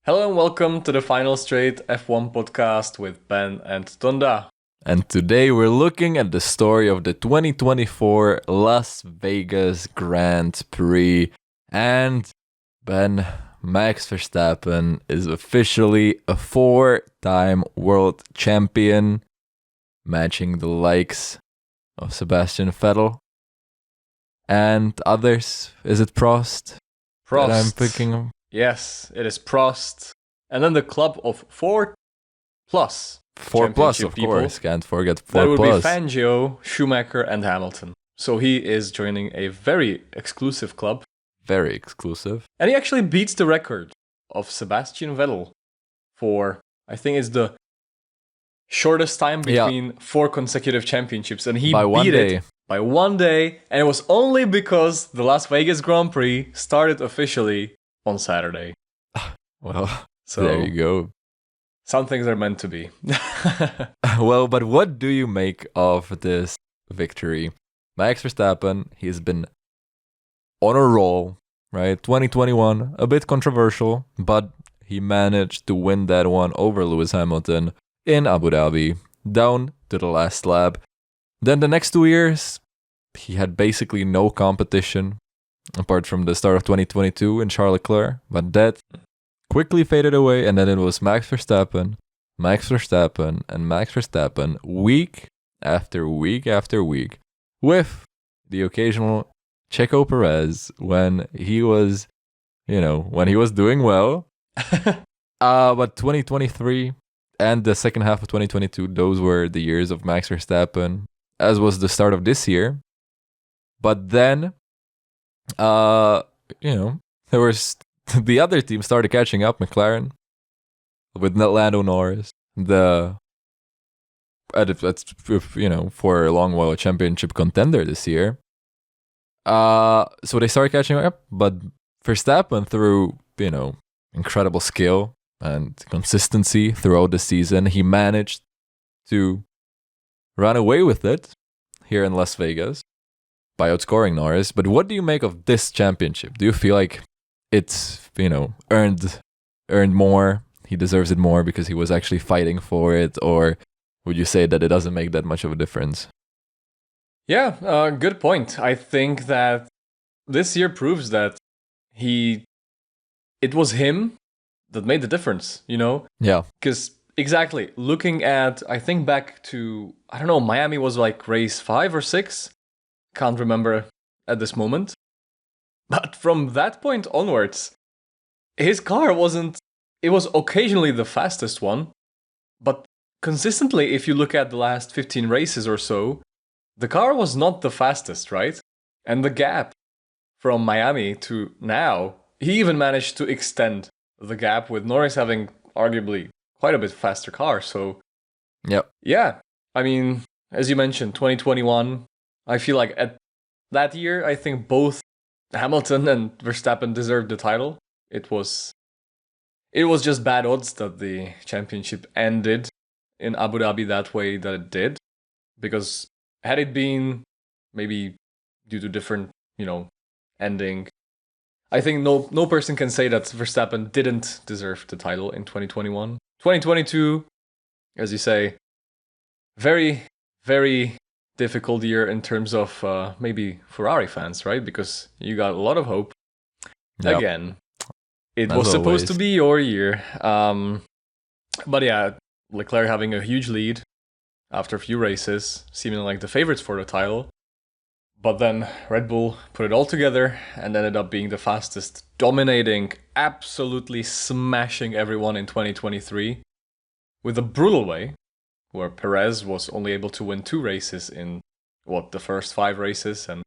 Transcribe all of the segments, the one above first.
Hello and welcome to the Final Straight F1 podcast with Ben and Tunda. And today we're looking at the story of the 2024 Las Vegas Grand Prix. And Ben, Max Verstappen is officially a 4-time world champion, matching the likes of Sebastian Vettel and others. Is it Prost? Prost. That I'm picking. Yes, it is Prost. And then the club of 4 plus. 4 plus, of people. course. Can't forget 4 That would plus. be Fangio, Schumacher, and Hamilton. So he is joining a very exclusive club. Very exclusive. And he actually beats the record of Sebastian Vettel for, I think it's the shortest time between 4 consecutive championships. And he beat it by 1 day. And it was only because the Las Vegas Grand Prix started officially on Saturday. Well, so there you go. Some things are meant to be. Well, but what do you make of this victory? Max Verstappen, he's been on a roll, right? 2021, a bit controversial, but he managed to win that one over Lewis Hamilton in Abu Dhabi, down to the last lap. Then the next 2 years, he had basically no competition, apart from the start of 2022 in Charles Leclerc, but that quickly faded away, and then it was Max Verstappen, and Max Verstappen, week after week after week, with the occasional Checo Perez when he was, when he was doing well. But 2023 and the second half of 2022, those were the years of Max Verstappen, as was the start of this year. But then, there was the other team started catching up, McLaren, with Lando Norris, for a long while a championship contender this year. So they started catching up, but Verstappen, through incredible skill and consistency throughout the season, he managed to run away with it here in Las Vegas by outscoring Norris. But what do you make of this championship? Do you feel like it's, earned more? He deserves it more because he was actually fighting for it? Or would you say that it doesn't make that much of a difference? Yeah, good point. I think that this year proves that it was him that made the difference, Yeah. Because exactly, looking at, I think back to, Miami was like race 5 or 6. Can't remember at this moment. But from that point onwards, his car it was occasionally the fastest one, but consistently, if you look at the last 15 races or so, the car was not the fastest, right? And the gap from Miami to now, he even managed to extend the gap with Norris having arguably quite a bit faster car. So, yep. Yeah, I mean, as you mentioned, 2021, I feel like at that year, I think both Hamilton and Verstappen deserved the title. It was just bad odds that the championship ended in Abu Dhabi that way that it did. Because had it been maybe due to different, ending, I think no person can say that Verstappen didn't deserve the title in 2021. 2022, as you say, very, very difficult year in terms of maybe Ferrari fans, right? Because you got a lot of hope. Yep. Again, it was supposed to be your year. But yeah, Leclerc having a huge lead after a few races, seeming like the favorites for the title. But then Red Bull put it all together and ended up being the fastest, dominating, absolutely smashing everyone in 2023 with a brutal way, where Perez was only able to win 2 races in, the first 5 races. And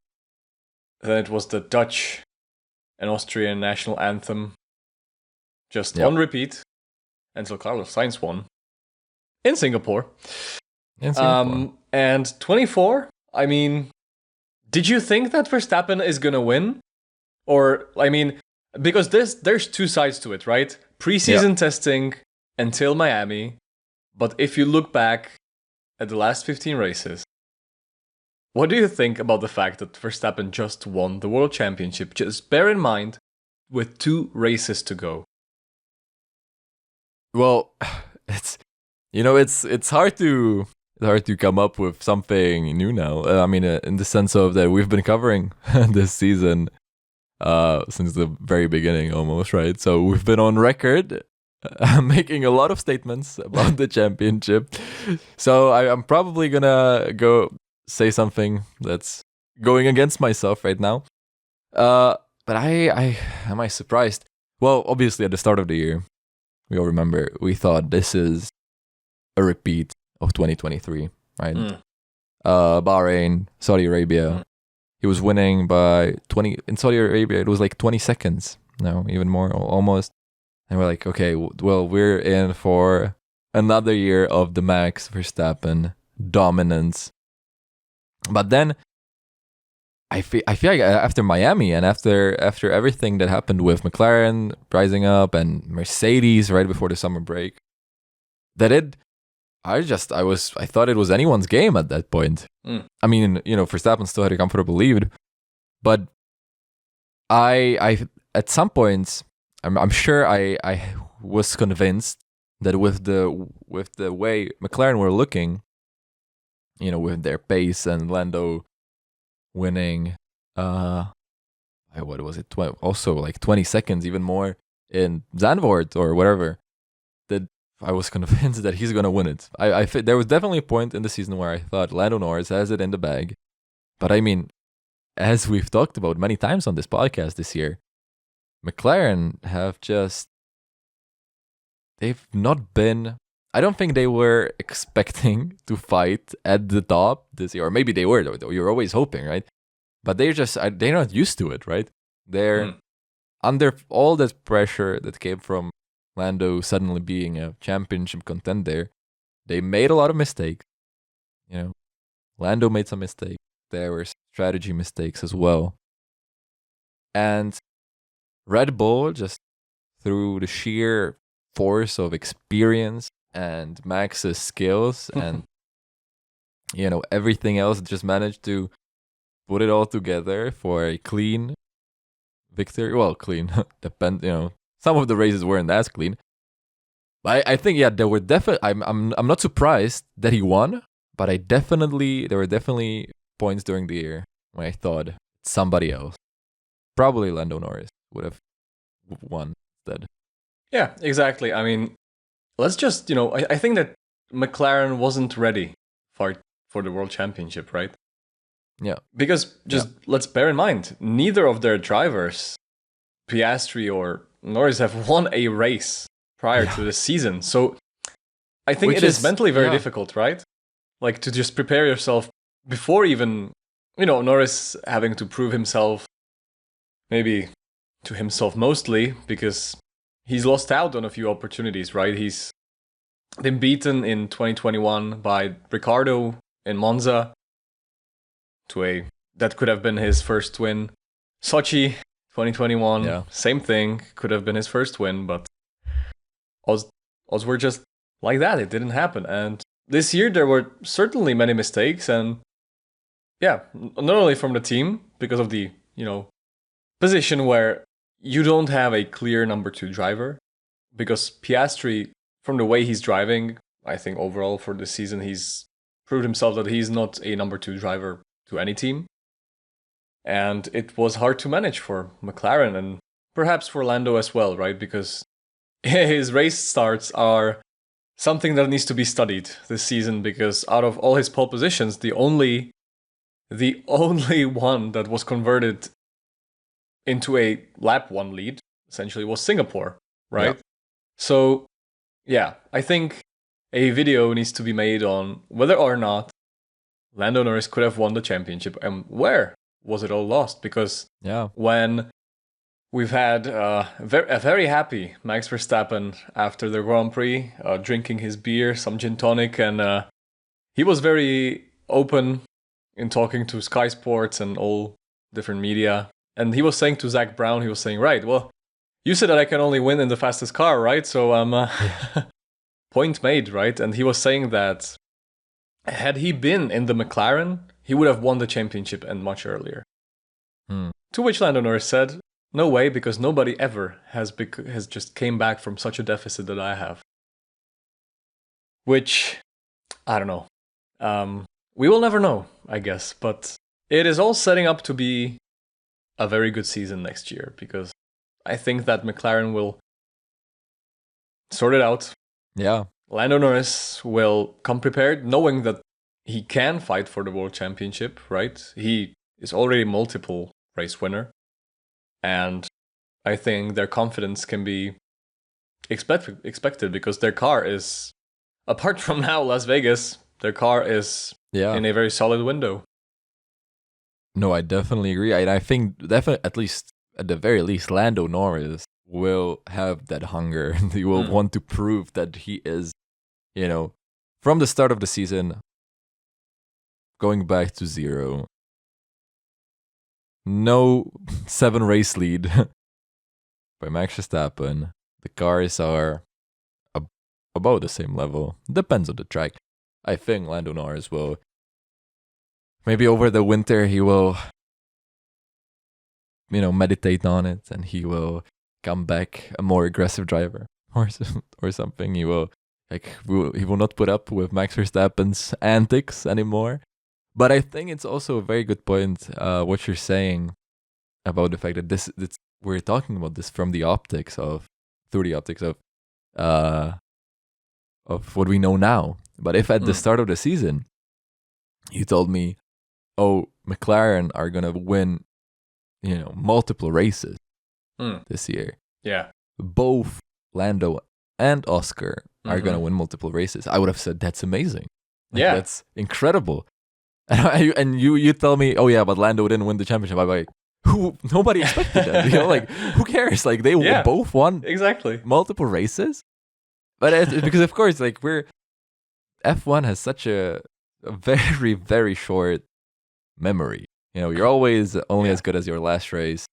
then it was the Dutch and Austrian national anthem just on repeat until Carlos Sainz won in Singapore. And 24, I mean, did you think that Verstappen is going to win? Or, because there's 2 sides to it, right? Preseason testing until Miami. But if you look back at the last 15 races, what do you think about the fact that Verstappen just won the World Championship? Just bear in mind, with 2 races to go. Well, it's it's hard to come up with something new now. I mean, in the sense of that we've been covering this season since the very beginning almost, right? So we've been on record making a lot of statements about the championship. So I'm probably gonna go say something that's going against myself right now. But I am I surprised? Well, obviously at the start of the year, we all remember we thought this is a repeat of 2023, right? Bahrain, Saudi Arabia. He was winning by 20 in Saudi Arabia. It was like 20 seconds. No, even more, almost. And we're like, okay, well, we're in for another year of the Max Verstappen dominance. But then I feel like after Miami and after everything that happened with McLaren rising up and Mercedes right before the summer break, I thought it was anyone's game at that point. I mean, Verstappen still had a comfortable lead, but I at some points I'm sure I was convinced that with the way McLaren were looking, with their pace and Lando winning, what was it? Also like 20 seconds, even more in Zandvoort or whatever. That I was convinced that he's gonna win it. There was definitely a point in the season where I thought Lando Norris has it in the bag, but I mean, as we've talked about many times on this podcast this year, McLaren they've not been. I don't think they were expecting to fight at the top this year, or maybe they were. Though you're always hoping, right? But they're not used to it, right? They're under all that pressure that came from Lando suddenly being a championship contender. They made a lot of mistakes. Lando made some mistakes. There were strategy mistakes as well. And Red Bull, just through the sheer force of experience and Max's skills and everything else, just managed to put it all together for a clean victory. Well, clean. Some of the races weren't as clean. But I think there were definitely. I'm not surprised that he won, but there were definitely points during the year when I thought somebody else, probably Lando Norris, would have won instead. Yeah, exactly. I mean, let's just I think that McLaren wasn't ready for the World Championship, right? Yeah. Because let's bear in mind, neither of their drivers, Piastri or Norris, have won a race prior to the season. So I think it is mentally very difficult, right? Like to just prepare yourself before even, Norris having to prove himself, maybe to himself mostly, because he's lost out on a few opportunities, right? He's been beaten in 2021 by Ricciardo in Monza that could have been his first win. Sochi 2021, same thing, could have been his first win, but odds were just like that. It didn't happen. And this year there were certainly many mistakes, and not only from the team because of the position where you don't have a clear number 2 driver, because Piastri, from the way he's driving, I think overall for the season he's proved himself that he's not a number 2 driver to any team. And it was hard to manage for McLaren and perhaps for Lando as well, right? Because his race starts are something that needs to be studied this season, because out of all his pole positions, the only one that was converted into a lap 1 lead essentially was Singapore, right? Yeah. So, I think a video needs to be made on whether or not Lando Norris could have won the championship and where was it all lost, because when we've had a very happy Max Verstappen after the Grand Prix, drinking his beer, some gin tonic, and he was very open in talking to Sky Sports and all different media. And he was saying to Zach Brown, he was saying, right, well, you said that I can only win in the fastest car, right? So point made, right? And he was saying that had he been in the McLaren, he would have won the championship and much earlier. To which Lando Norris said, no way, because nobody ever has just came back from such a deficit that I have. which I don't know. We will never know, I guess, but it is all setting up to be a very good season next year, because I think that McLaren will sort it out. Yeah. Lando Norris will come prepared, knowing that he can fight for the World Championship, right? He is already multiple race winner, and I think their confidence can be expected because their car is, apart from now Las Vegas, their car is in a very solid window. No, I definitely agree. I think definitely, at least at the very least, Lando Norris will have that hunger. He will want to prove that he is, from the start of the season, going back to 0. No 7 race lead by Max Verstappen. The cars are about the same level. Depends on the track. I think Lando Norris will, maybe over the winter, he will, meditate on it, and he will come back a more aggressive driver or something. He will not put up with Max Verstappen's antics anymore. But I think it's also a very good point what you're saying about the fact that this we're talking about this through the optics of what we know now. But if at the start of the season you told me, oh, McLaren are gonna win, multiple races this year. Yeah. Both Lando and Oscar are gonna win multiple races, I would have said that's amazing. That's incredible. And you tell me, oh yeah, but Lando didn't win the championship. I'm like, nobody expected that. Who cares? They both won exactly multiple races. But because of course, F1 has such a very, very short memory. You're always only as good as your last race.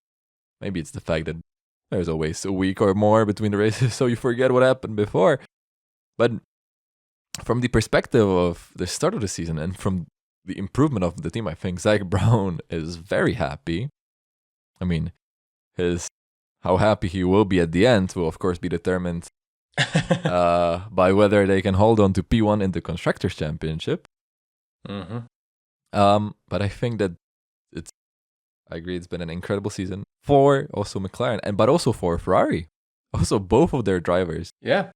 Maybe it's the fact that there's always a week or more between the races, so you forget what happened before. But from the perspective of the start of the season and from the improvement of the team, I think Zach Brown is very happy. I mean, how happy he will be at the end will, of course, be determined by whether they can hold on to P1 in the Constructors' Championship. But I think that I agree, it's been an incredible season for also McLaren, but also for Ferrari. Also, both of their drivers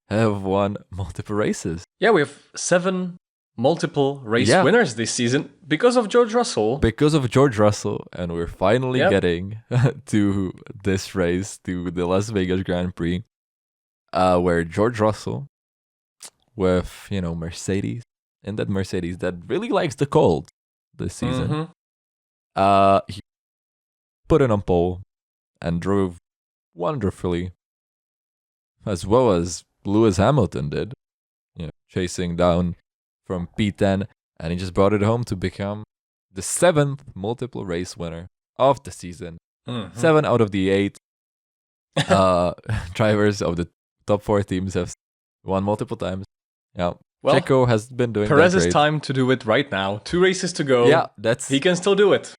have won multiple races. Yeah, we have 7 multiple race winners this season because of George Russell. And we're finally getting to this race, to the Las Vegas Grand Prix, where George Russell, with Mercedes, and that Mercedes that really likes the cold this season, he put it on pole and drove wonderfully, as well as Lewis Hamilton did, chasing down from P10, and he just brought it home to become the 7th multiple race winner of the season. 7 out of the 8 drivers of the top 4 teams have won multiple times. Yeah, well, Checo has been doing Perez's that great. time to do it right now. 2 races to go. Yeah, he can still do it.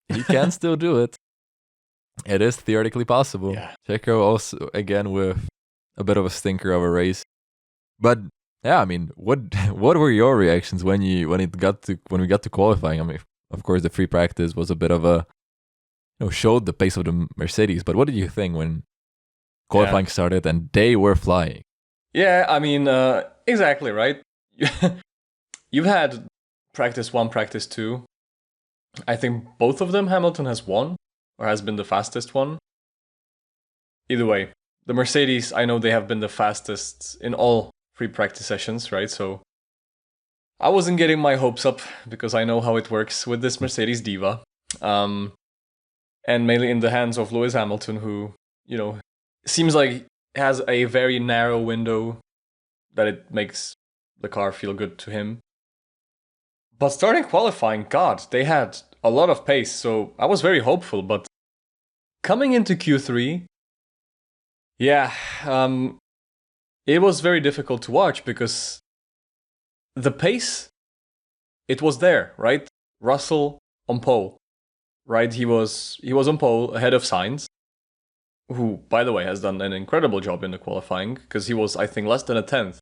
He can still do it. It is theoretically possible. Yeah. Checo also, again, with a bit of a stinker of a race. But yeah, I mean, what were your reactions when we got to qualifying? I mean, of course, the free practice was a bit of a showed the pace of the Mercedes. But what did you think when qualifying started and they were flying? Yeah, I mean, exactly right. You've had practice 1, practice 2. I think both of them Hamilton has won, or has been the fastest one. Either way, the Mercedes, I know they have been the fastest in all free practice sessions, right? So I wasn't getting my hopes up because I know how it works with this Mercedes diva. And mainly in the hands of Lewis Hamilton, who, seems like has a very narrow window that it makes the car feel good to him. But starting qualifying, God, they had a lot of pace, so I was very hopeful. But coming into Q3, it was very difficult to watch because the pace, it was there, right? Russell on pole, right? He was on pole ahead of Sainz, who, by the way, has done an incredible job in the qualifying because he was, I think, less than a tenth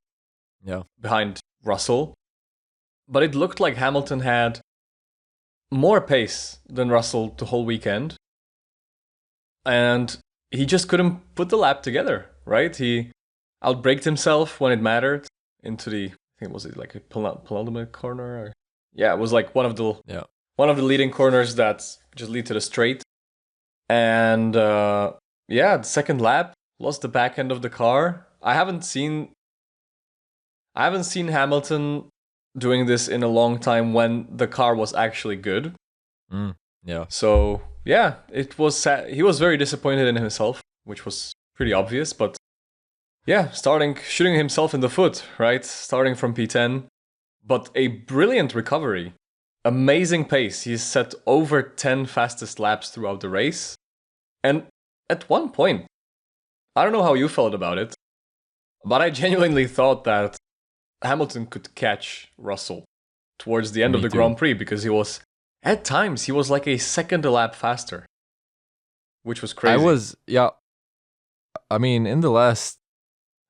Yeah. behind Russell. But it looked like Hamilton had more pace than Russell the whole weekend. And he just couldn't put the lap together, right? He outbraked himself when it mattered into the, I think, was it like a penultimate corner? Or, yeah, it was like one of the leading corners that just lead to the straight. And the second lap, lost the back end of the car. I haven't seen Hamilton doing this in a long time when the car was actually good. Yeah. So yeah, it was sad. He was very disappointed in himself, which was pretty obvious. But yeah, shooting himself in the foot, right? Starting from P10, but a brilliant recovery, amazing pace. He set over 10 fastest laps throughout the race, and at one point, I don't know how you felt about it, but I genuinely thought that Hamilton could catch Russell towards the end of the Grand Prix, because at times he was like a second a lap faster, which was crazy. I mean, in the last,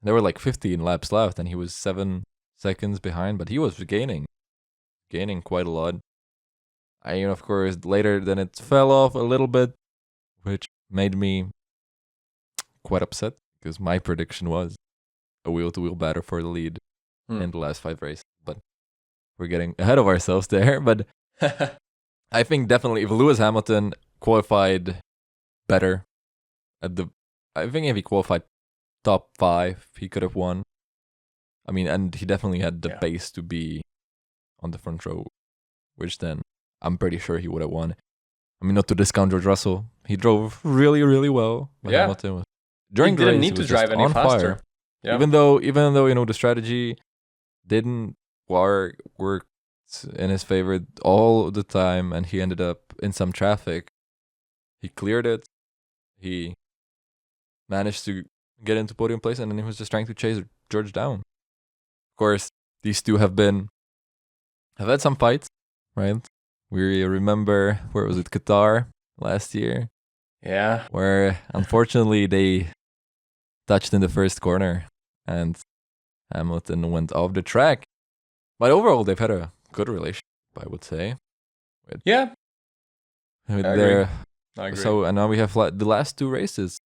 there were like 15 laps left, and he was 7 seconds behind, but he was gaining quite a lot. Of course, later then it fell off a little bit, which made me quite upset, because my prediction was a wheel-to-wheel battle for the lead in the last 5 races. But we're getting ahead of ourselves there. But I think definitely if Lewis Hamilton qualified better I think if he qualified top 5, he could have won. I mean, and he definitely had the pace to be on the front row, which then I'm pretty sure he would have won. I mean, not to discount George Russell, he drove really, really well. But Hamilton was during the race, he was just on fire. Yeah. Even though the strategy didn't work in his favor all the time, and he ended up in some traffic, he cleared it. He managed to get into podium place, and then he was just trying to chase George down. Of course, these two have had some fights, right? We remember, where was it, Qatar last year? Yeah. Where unfortunately they touched in the first corner and Hamilton went off the track. But overall, they've had a good relationship, I would say. I agree. So, and now we have the last 2 races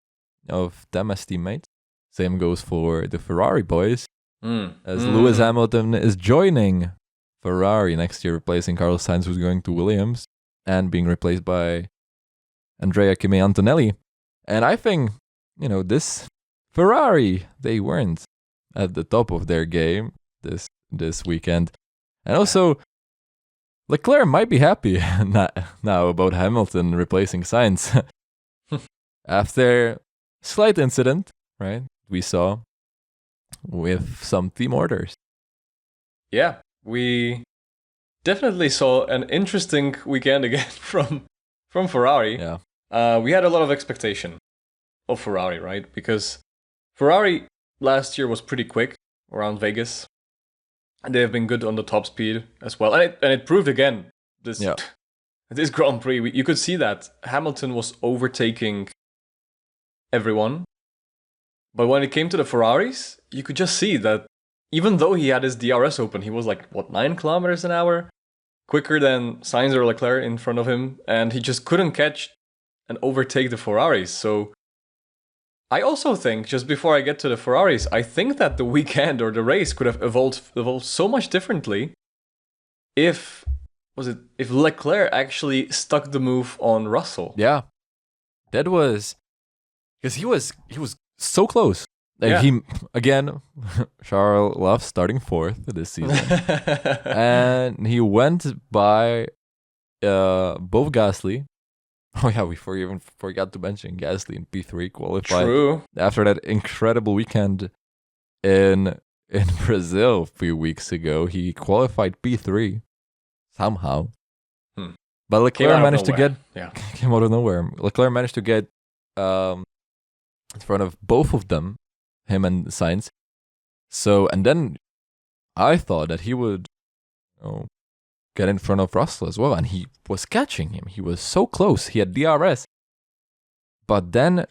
of them as teammates. Same goes for the Ferrari boys, as Lewis Hamilton is joining Ferrari next year, replacing Carlos Sainz, who's going to Williams, and being replaced by Andrea Kimi Antonelli. And I think, this Ferrari, they weren't at the top of their game this weekend. And also, Leclerc might be happy now about Hamilton replacing Sainz. After slight incident, right, we saw with some team orders. Yeah, we definitely saw an interesting weekend again from Ferrari. Yeah. We had a lot of expectation of Ferrari, right? Because Ferrari last year was pretty quick around Vegas. And they have been good on the top speed as well. And it proved again this Grand Prix. You could see that Hamilton was overtaking everyone. But when it came to the Ferraris, you could just see that even though he had his DRS open, he was like, 9 kilometers an hour? Quicker than Sainz or Leclerc in front of him. And he just couldn't catch and overtake the Ferraris. So I also think, just before I get to the Ferraris, I think that the weekend or the race could have evolved so much differently if Leclerc actually stuck the move on Russell. Yeah. That was because he was so close. Like he again, Charles loves starting 4th this season. And he went by both Gasly. Oh yeah, we even forgot to mention Gasly in P3 qualified. True. After that incredible weekend in Brazil a few weeks ago, he qualified P3 somehow. But Leclerc managed to get came out of nowhere. Leclerc managed to get in front of both of them, him and Sainz. So, and then I thought that he would get in front of Russell as well, and he was catching him. He was so close. He had DRS, but then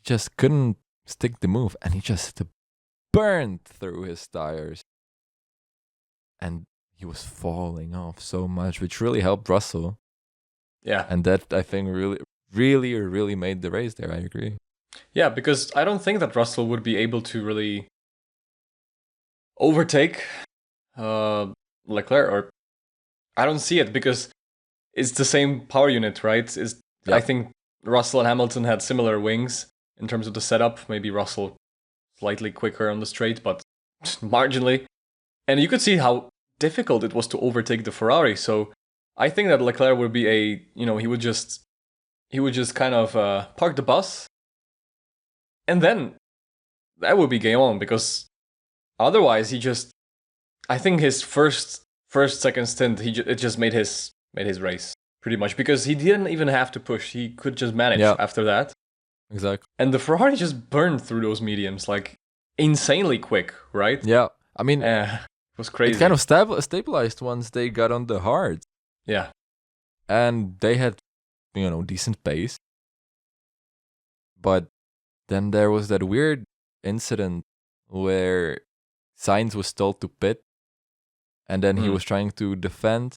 just couldn't stick the move, and he just burned through his tires. and he was falling off so much, which really helped Russell. Yeah. And that, I think, really made the race there. I agree. Yeah, because I don't think that Russell would be able to really overtake Leclerc, or I don't see it, because it's the same power unit, right? I think Russell and Hamilton had similar wings in terms of the setup. Maybe Russell slightly quicker on the straight, but marginally. And you could see how difficult it was to overtake the Ferrari. So I think that Leclerc would be he would just kind of park the bus, and then that would be game on, because otherwise I think his second stint, it just made his race pretty much, because he didn't even have to push. He could just manage after that. Exactly. And the Ferrari just burned through those mediums like insanely quick, right? Yeah. I mean, it was crazy. It kind of stabilized once they got on the hards. Yeah. And they had, decent pace. But then there was that weird incident where Sainz was told to pit, and then he was trying to defend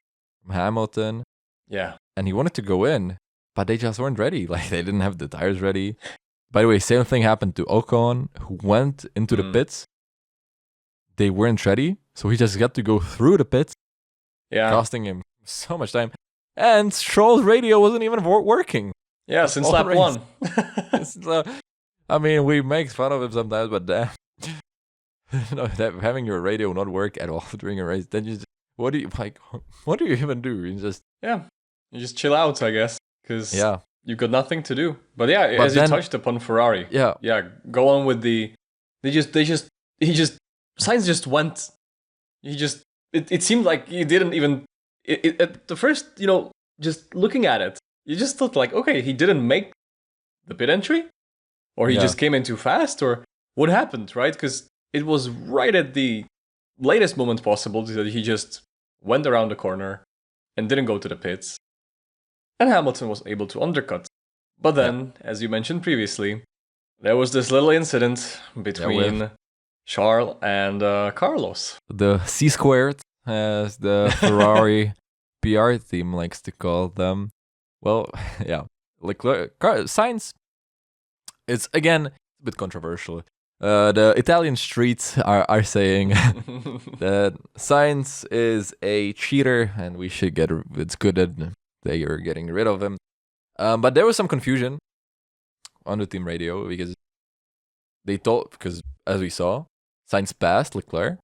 Hamilton. Yeah. And he wanted to go in, but they just weren't ready. Like, they didn't have the tires ready. By the way, same thing happened to Ocon, who went into the pits. They weren't ready, so he just got to go through the pits, costing him so much time. And Stroll's radio wasn't even working. Yeah, since lap 1. So, I mean, we make fun of him sometimes, but damn. Having your radio not work at all during a race, then you just, what do you even do? You just you just chill out, I guess, because you've got nothing to do. But yeah, but as you touched upon Ferrari, go on with Sainz just went. It seemed like he didn't even. At the first, just looking at it, you just thought like, okay, he didn't make the pit entry, or he just came in too fast, or what happened, right? Because it was right at the latest moment possible that he just went around the corner and didn't go to the pits. And Hamilton was able to undercut. But then, as you mentioned previously, there was this little incident between Charles and Carlos. The C-squared, as the Ferrari PR team likes to call them. Well, yeah. Sainz, it's, again, a bit controversial. The Italian streets are saying that Sainz is a cheater, and we should it's good that they are getting rid of him. But there was some confusion on the team radio, because because as we saw, Sainz passed Leclerc,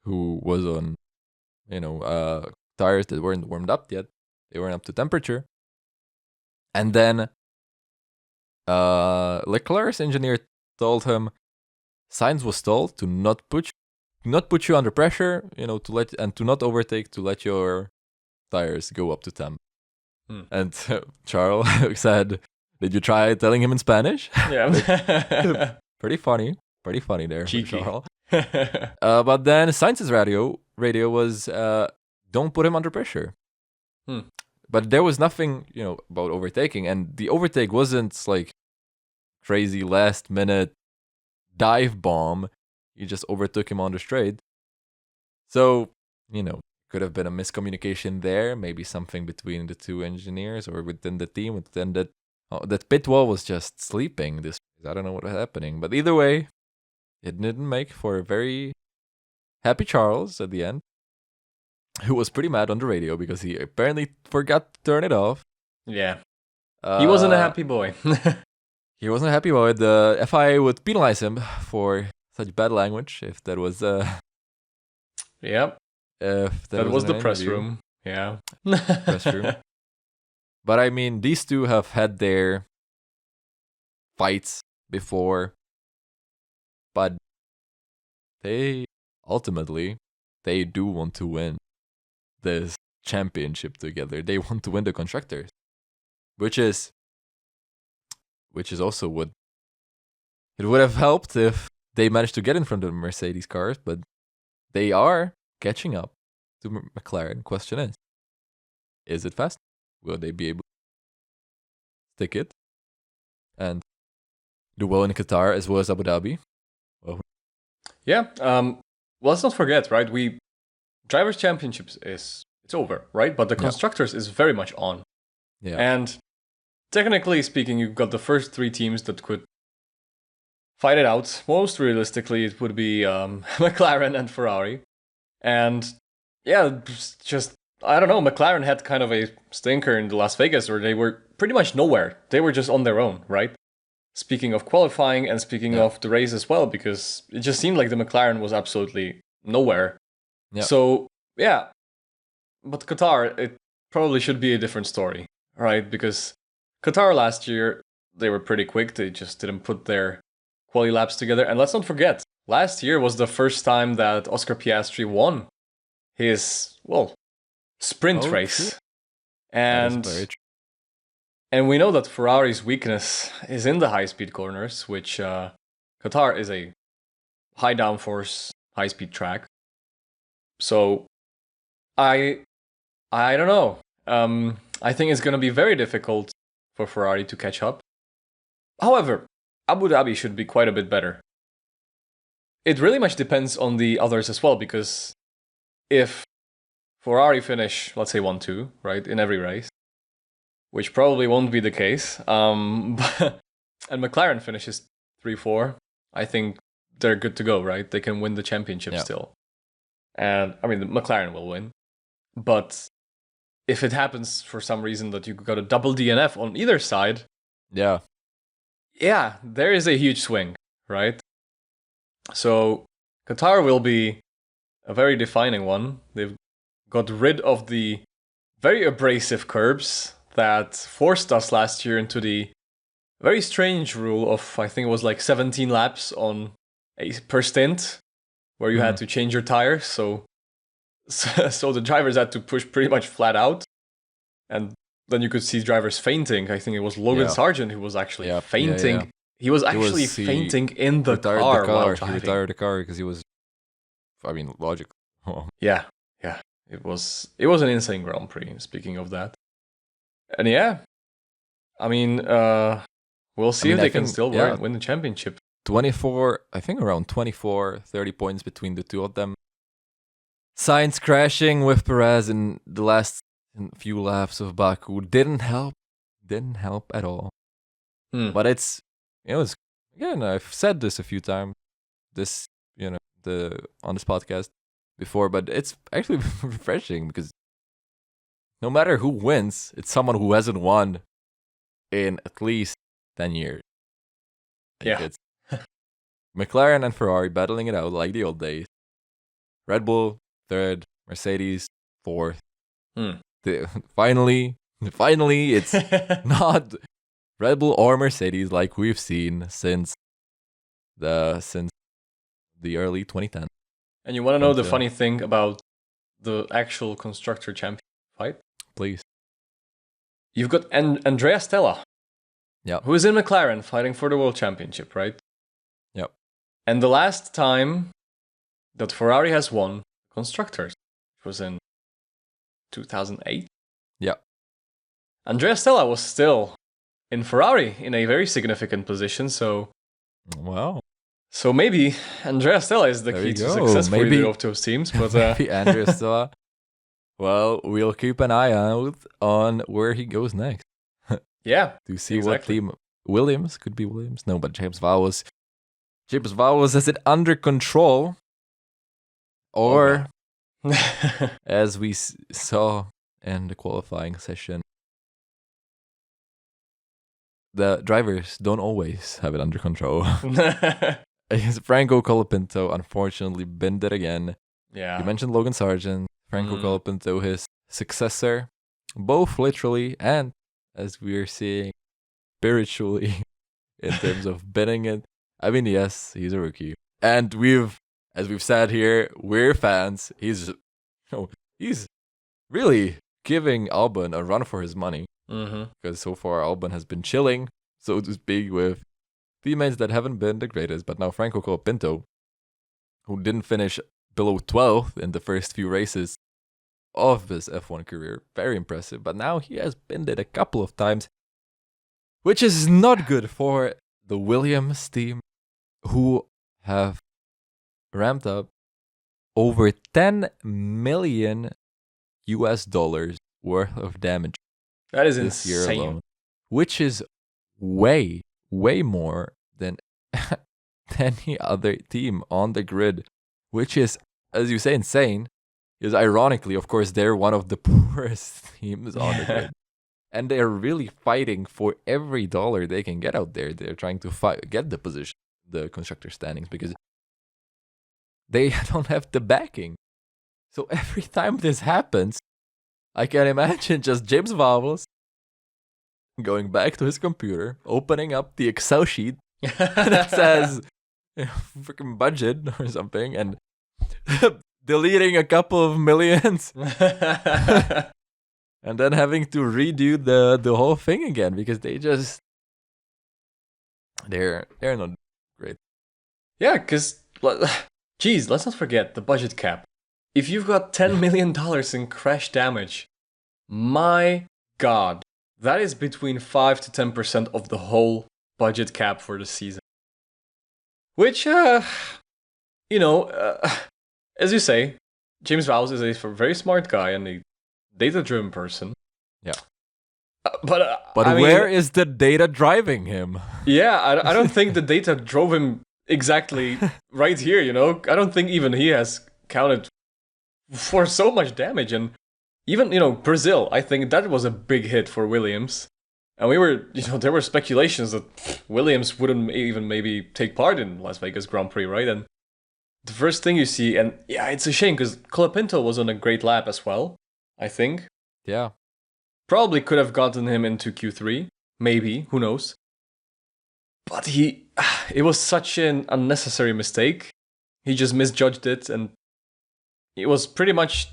who was on, tires that weren't warmed up yet. They weren't up to temperature. And then Leclerc's engineer told him, Sainz was told to not put you under pressure, to not overtake, to let your tires go up to temp. And Charles said, "Did you try telling him in Spanish?" Yeah. Pretty funny there, Cheeky. Charles. But then Sainz's radio was, "Don't put him under pressure." But there was nothing, about overtaking, and the overtake wasn't like crazy last minute dive bomb. He just overtook him on the straight. So, could have been a miscommunication there, maybe something between the two engineers or within the team. And then that pit wall was just sleeping. I don't know what was happening, but either way, it didn't make for a very happy Charles at the end, who was pretty mad on the radio because he apparently forgot to turn it off. Yeah, he wasn't a happy boy. He wasn't a happy boy. The FIA would penalize him for such bad language if that was. Yep. If that was the press room. Yeah. Press room. But I mean, these two have had their fights before, but they ultimately do want to win this championship together. They want to win the constructors, which is also what it would have helped if they managed to get in front of the Mercedes cars, but they are catching up to McLaren. Question is it fast? Will they be able to stick it and do well in Qatar as well as Abu Dhabi? Well, let's not forget, right? We Drivers' Championships it's over, right? But the Constructors is very much on. Yeah. And technically speaking, you've got the first 3 teams that could fight it out. Most realistically, it would be McLaren and Ferrari. And yeah, just, I don't know, McLaren had kind of a stinker in the Las Vegas where they were pretty much nowhere. They were just on their own, right? Speaking of qualifying and speaking of the race as well, because it just seemed like the McLaren was absolutely nowhere. Yeah. So, yeah. But Qatar, it probably should be a different story, right? Because Qatar last year, they were pretty quick. They just didn't put their quali laps together. And let's not forget, last year was the first time that Oscar Piastri won his, sprint race. True. And we know that Ferrari's weakness is in the high-speed corners, which Qatar is a high downforce, high-speed track. So I don't know. I think it's going to be very difficult for Ferrari to catch up. However, Abu Dhabi should be quite a bit better. It really much depends on the others as well, because if Ferrari finish, let's say 1-2, right, in every race, which probably won't be the case, and McLaren finishes 3-4, I think they're good to go, right? They can win the championship still. And, I mean, McLaren will win. But if it happens for some reason that you got a double DNF on either side, yeah, there is a huge swing, right? So Qatar will be a very defining one. They've got rid of the very abrasive curbs that forced us last year into the very strange rule of, I think it was like 17 laps on per stint, where you had to change your tires. So the drivers had to push pretty much flat out. And then you could see drivers fainting. I think it was Logan Sargent who was actually fainting. Yeah. He was actually fainting in the car while driving. He retired the car because he was, logical. Yeah. It was an insane Grand Prix, speaking of that. And we'll see if they can still win the championship. 24, I think around 24, 30 points between the two of them. Sainz crashing with Perez in the last few laps of Baku didn't help at all. But it was, again, I've said this a few times, on this podcast before, but it's actually refreshing because no matter who wins, it's someone who hasn't won in at least 10 years. It's McLaren and Ferrari battling it out like the old days. Red Bull, 3rd, Mercedes, 4th. Finally, it's not Red Bull or Mercedes like we've seen since the early 2010s. And you want to know the funny thing about the actual constructor champion fight? Please. You've got Andrea Stella, who is in McLaren fighting for the World Championship, right? Yep. And the last time that Ferrari has won constructors, which was in 2008. Yeah. Andrea Stella was still in Ferrari in a very significant position, so... Wow. So maybe Andrea Stella is the key to success for either of those teams. But maybe Andrea Stella. Well, we'll keep an eye out on where he goes next. Yeah. To see what team. Williams could be Williams. No, but James Vowles has it under control. Or, as we saw in the qualifying session, the drivers don't always have it under control. Franco Colapinto unfortunately binned it again. Yeah. You mentioned Logan Sargent, Franco Colapinto, his successor, both literally and, as we're seeing, spiritually, in terms of binning it. I mean, yes, he's a rookie. And as we've said here, we're fans. He's really giving Albon a run for his money. Because so far Albon has been chilling, so to speak, with teammates that haven't been the greatest. But now Franco Colapinto, who didn't finish below 12th in the first few races of his F1 career, very impressive. But now he has binned it a couple of times, which is not good for the Williams team, who have ramped up over 10 million US dollars worth of damage That is this year insane. alone, which is way, way more than any other team on the grid, which is, as you say, insane. Is ironically, of course, they're one of the poorest teams on the grid. And they're really fighting for every dollar they can get out there. They're trying to get the position, the constructor standings, because they don't have the backing. So every time this happens, I can imagine just James Vowels going back to his computer, opening up the Excel sheet that says freaking budget or something, and deleting a couple of millions. And then having to redo the whole thing again because they're not great. Yeah, because, geez, let's not forget the budget cap. If you've got $10 million in crash damage, my god, that is between 5 to 10% of the whole budget cap for the season. Which, as you say, James Vowles is a very smart guy and a data-driven person. Yeah. But where is the data driving him? Yeah, I don't think the data drove him exactly right here, I don't think even he has counted for so much damage. And even, Brazil, I think that was a big hit for Williams. And there were speculations that Williams wouldn't even maybe take part in Las Vegas Grand Prix, right? And the first thing you see, and yeah, it's a shame because Colapinto was on a great lap as well, I think. Yeah. Probably could have gotten him into Q3, maybe, who knows. But it was such an unnecessary mistake. He just misjudged it, and it was pretty much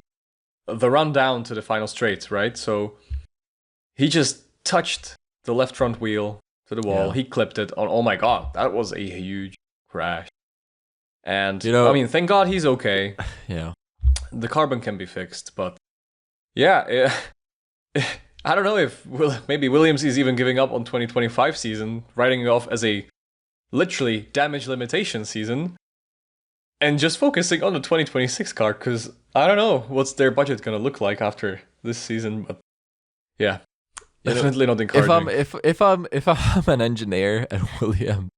the run down to the final straight, right? So he just touched the left front wheel to the wall. Yeah. He clipped it on. Oh my god, that was a huge crash. And thank God he's okay. Yeah. The carbon can be fixed, but yeah, I don't know if maybe Williams is even giving up on 2025 season, writing it off as a literally damage limitation season, and just focusing on the 2026 car, because I don't know what's their budget going to look like after this season, but yeah, definitely not encouraging. If I'm an engineer at Williams,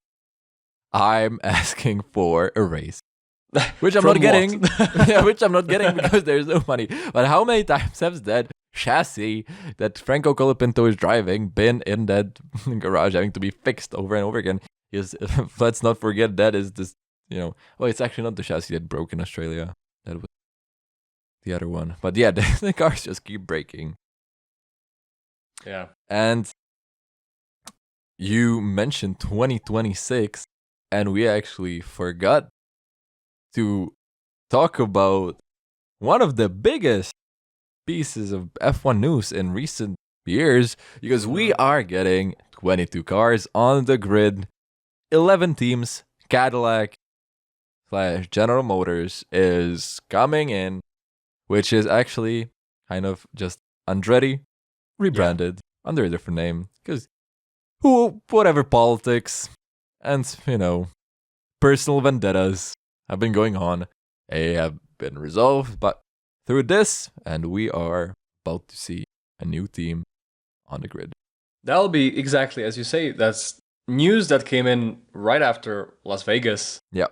I'm asking for a raise. Which I'm not getting. Yeah, which I'm not getting because there's no money. But how many times has that chassis that Franco Colapinto is driving been in that garage having to be fixed over and over again? Because let's not forget that is this, well, it's actually not the chassis that broke in Australia. That was the other one. But yeah, the cars just keep breaking. Yeah. And you mentioned 2026, and we actually forgot to talk about one of the biggest pieces of F1 news in recent years, because we are getting 22 cars on the grid, 11 teams. Cadillac / General Motors is coming in, which is actually kind of just Andretti rebranded under a different name, because whatever politics and personal vendettas have been going on, they have been resolved, but through this, and we are about to see a new team on the grid. That'll be exactly as you say. That's news that came in right after Las Vegas. Yeah.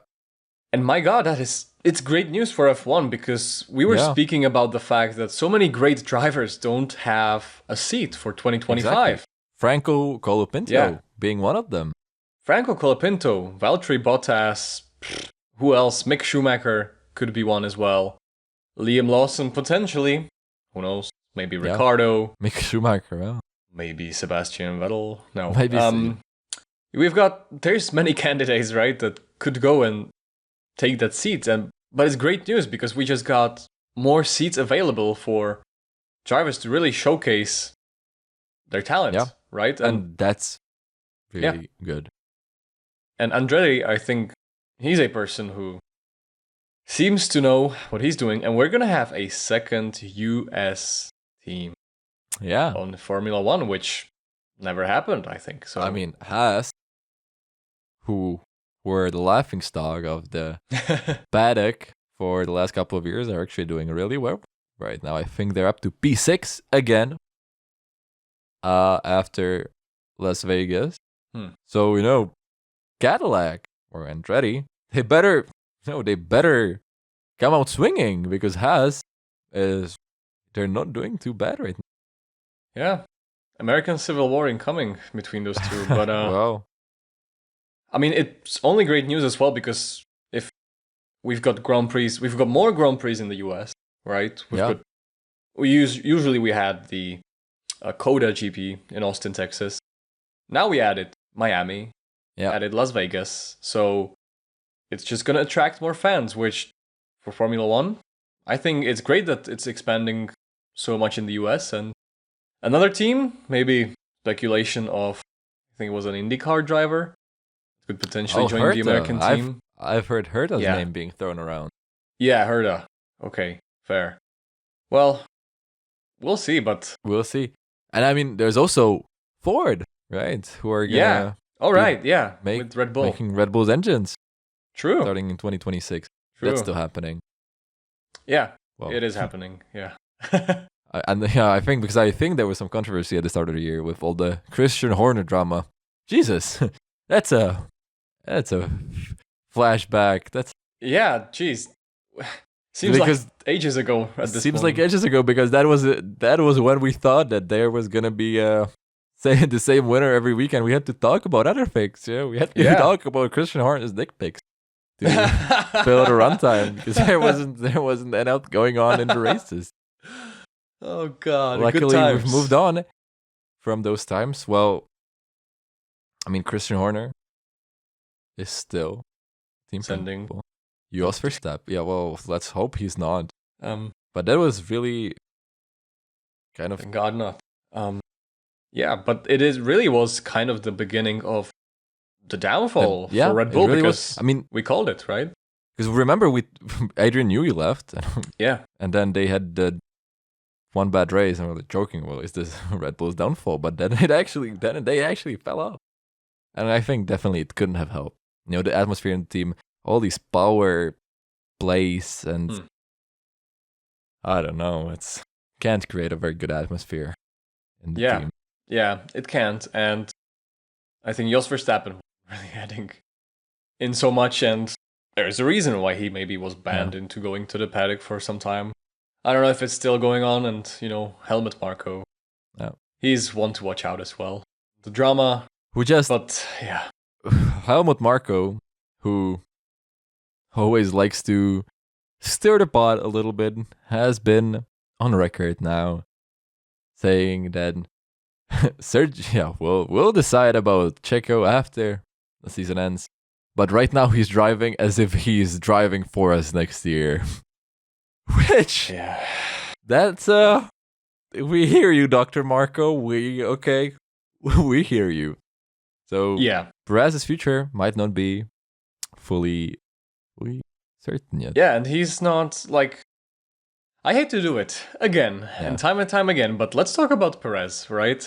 And my god, it's great news for F1, because we were speaking about the fact that so many great drivers don't have a seat for 2025. Exactly. Franco Colapinto being one of them. Franco Colapinto, Valtteri Bottas, who else? Mick Schumacher could be one as well. Liam Lawson, potentially. Who knows? Maybe Ricardo. Mick Schumacher, yeah. Maybe Sebastian Vettel. No. Maybe there's many candidates, right, that could go and take that seat. But it's great news because we just got more seats available for drivers to really showcase their talent, right? And that's really good. And Andretti, I think he's a person who seems to know what he's doing, and we're going to have a second US team on Formula One, which never happened, I think. So I mean, Haas, who were the laughingstock of the paddock for the last couple of years are actually doing really well. Right now, I think they're up to P6 again after Las Vegas. So, you know, Cadillac or Andretti, they better come out swinging because Haas they're not doing too bad right now. Yeah, American Civil War incoming between those two. But well, I mean, it's only great news as well because if we've got Grand Prix, we've got more Grand Prix in the US, right? Usually we had the COTA GP in Austin, Texas. Now we added Miami, added Las Vegas, so it's just gonna attract more fans. Which for Formula One, I think it's great that it's expanding so much in the US. And another team, maybe speculation of, I think it was an IndyCar driver, could potentially join the American team. I've heard Herta's name being thrown around. Yeah, Herta. Okay, fair. Well, we'll see, but we'll see. And I mean, there's also Ford, right? Who are gonna with Red Bull making Red Bull's engines. True. Starting in 2026. True. That's still happening. Yeah, it is happening. Yeah. I think there was some controversy at the start of the year with all the Christian Horner drama. Jesus, that's a flashback. Geez. Seems like ages ago at this Seems like ages ago because that was when we thought that there was gonna be the same winner every weekend. We had to talk about other things. Yeah, we had to talk about Christian Horner's dick pics to fill the runtime because there wasn't enough going on in the races. Oh God! Luckily, we've moved on from those times. Well, I mean, Christian Horner is still team sending US Verstappen. Yeah, well, let's hope he's not. But that was really kind of thank God not. Yeah, but really was kind of the beginning of the downfall for Red Bull really because we called it, right? Because remember, Adrian Newey left. Yeah, and then they had the one bad race, and we were joking, well, is this Red Bull's downfall? But then they actually fell off, and I think definitely it couldn't have helped. You know, the atmosphere in the team, all these power plays, and I don't know, it's can't create a very good atmosphere in the team. Yeah, it can't, and I think Jos Verstappen was really heading in so much, and there's a reason why he maybe was banned into going to the paddock for some time. I don't know if it's still going on, and, you know, Helmut Marko. Yeah. He's one to watch out as well. The drama. Helmut Marko, who always likes to stir the pot a little bit, has been on record now saying that we'll decide about Checo after the season ends. But right now he's driving as if he's driving for us next year. Which, that's, we hear you, Dr. Marko. We hear you. So, Perez's future might not be fully certain yet. Yeah, and he's not, like, I hate to do it again and time again, but let's talk about Perez, right?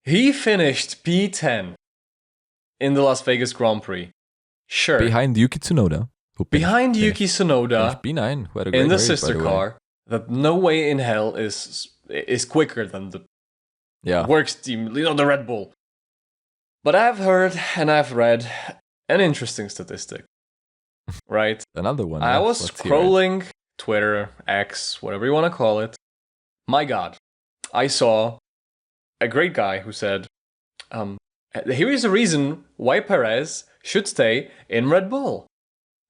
He finished P10 in the Las Vegas Grand Prix. Sure. Behind Yuki Tsunoda. Yuki Tsunoda P9, in the sister car, that no way in hell is quicker than the works team, you know, the Red Bull. But I've heard and I've read an interesting statistic, right? Another one. I was scrolling Twitter, X, whatever you want to call it. My God, I saw a great guy who said, here is a reason why Perez should stay in Red Bull.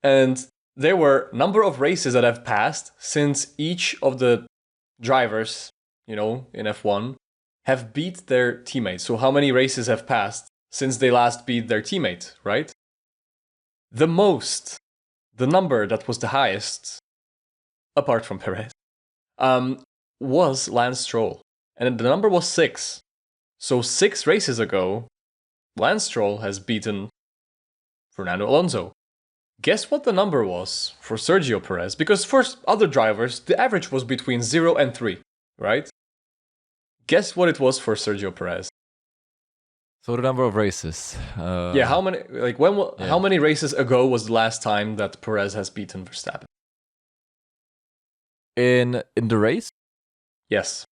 And there were a number of races that have passed since each of the drivers, you know, in F1 have beat their teammates. So how many races have passed since they last beat their teammate, right? The number that was the highest, apart from Perez, was Lance Stroll. And the number was 6. So 6 races ago, Lance Stroll has beaten Fernando Alonso. Guess what the number was for Sergio Perez? Because for other drivers, the average was between 0 and 3, right? Guess what it was for Sergio Perez? So the number of races. Yeah, how many? Like how many races ago was the last time that Perez has beaten Verstappen? In the race? Yes.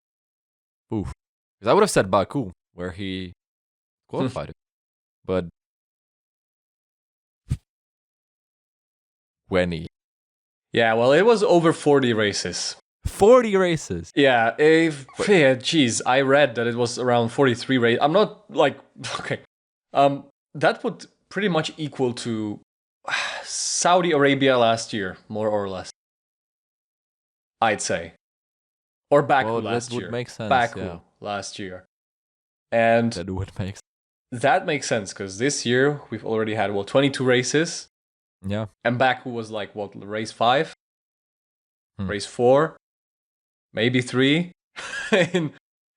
Oof. Because I would have said Baku, where he qualified it. But 20. Yeah, well, it was over 40 races. 40 races. Yeah, geez, I read that it was around 43 races. I'm not like okay. That would pretty much equal to Saudi Arabia last year, more or less. I'd say. Or Baku last year. That would make sense. Baku last year. And that would make sense. That makes sense because this year we've already had 22 races. Yeah. And Baku was like race 5, race 4, maybe 3 in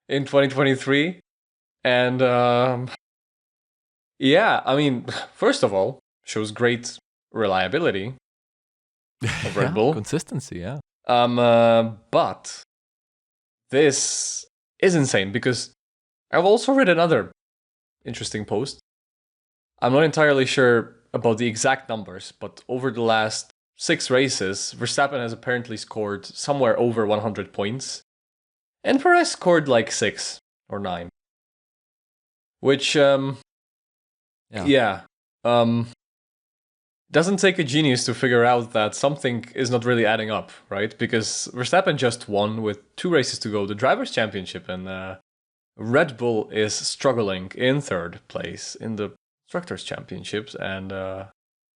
2023. And yeah, I mean, first of all, shows great reliability of Red Bull. Consistency, yeah. But this is insane because I've also read another interesting post. I'm not entirely sure about the exact numbers, but over the last 6 races, Verstappen has apparently scored somewhere over 100 points, and Perez scored like 6 or 9. Which, doesn't take a genius to figure out that something is not really adding up, right? Because Verstappen just won with 2 races to go, the Drivers' Championship, and Red Bull is struggling in 3rd place in the Constructors' Championships, and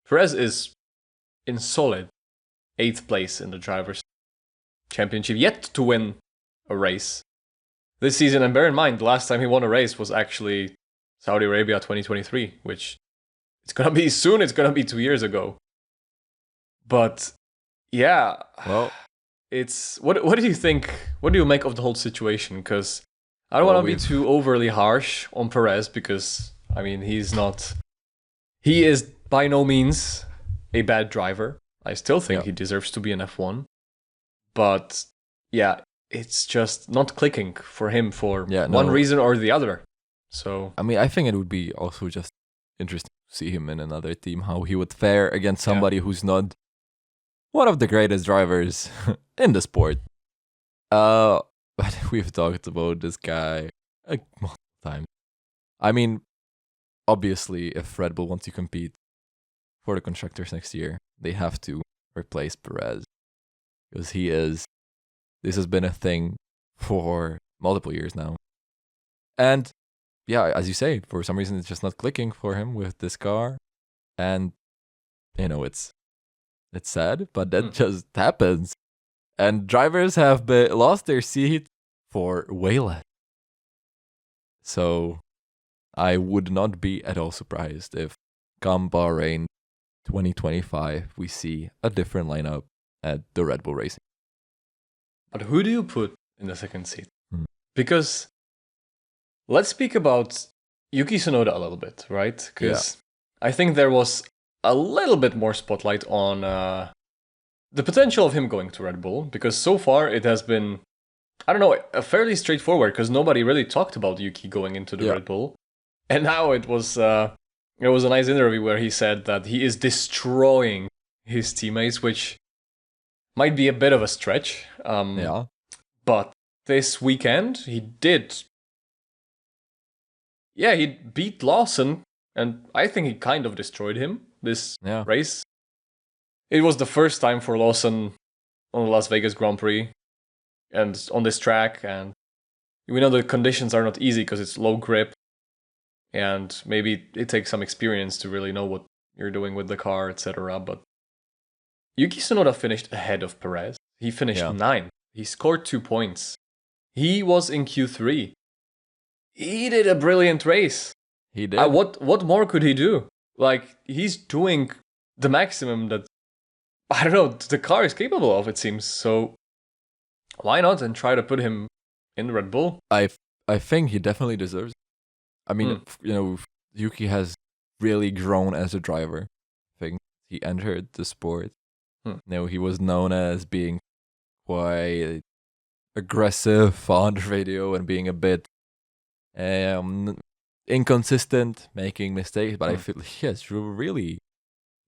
Perez is in solid 8th place in the Drivers' Championship, yet to win a race this season. And bear in mind, the last time he won a race was actually Saudi Arabia 2023, which it's gonna be soon. It's gonna be 2 years ago. But yeah, well, it's what do you think? What do you make of the whole situation? Because I don't want to be too overly harsh on Perez because I mean he is by no means a bad driver. I still think he deserves to be an F1, but yeah, it's just not clicking for him for one reason or the other. So I mean, I think it would be also just interesting to see him in another team, how he would fare against somebody who's not one of the greatest drivers in the sport. But we've talked about this guy multiple times. I mean, obviously, if Red Bull wants to compete for the constructors next year, they have to replace Perez because this has been a thing for multiple years now. And yeah, as you say, for some reason it's just not clicking for him with this car. And it's sad, but that just happens. And drivers have lost their seat for way less. So I would not be at all surprised if come Bahrain 2025 we see a different lineup at the Red Bull Racing. But who do you put in the second seat? Because let's speak about Yuki Tsunoda a little bit, right? Because I think there was a little bit more spotlight on the potential of him going to Red Bull, because so far it has been, I don't know, fairly straightforward, because nobody really talked about Yuki going into the Red Bull. And now it was a nice interview where he said that he is destroying his teammates, which might be a bit of a stretch. But this weekend he did. Yeah, he beat Lawson, and I think he kind of destroyed him this race. It was the first time for Lawson on the Las Vegas Grand Prix and on this track, and we know the conditions are not easy because it's low grip, and maybe it takes some experience to really know what you're doing with the car, etc. But Yuki Tsunoda finished ahead of Perez. He finished 9th. He scored 2 points. He was in Q3. He did a brilliant race. He did. What more could he do? Like, he's doing the maximum that, I don't know, the car is capable of, it seems. So why not and try to put him in Red Bull? I think he definitely deserves it. I mean, Yuki has really grown as a driver. I think he entered the sport. He was known as being quite aggressive on the radio and being a bit inconsistent, making mistakes, but I Mm. feel he has really,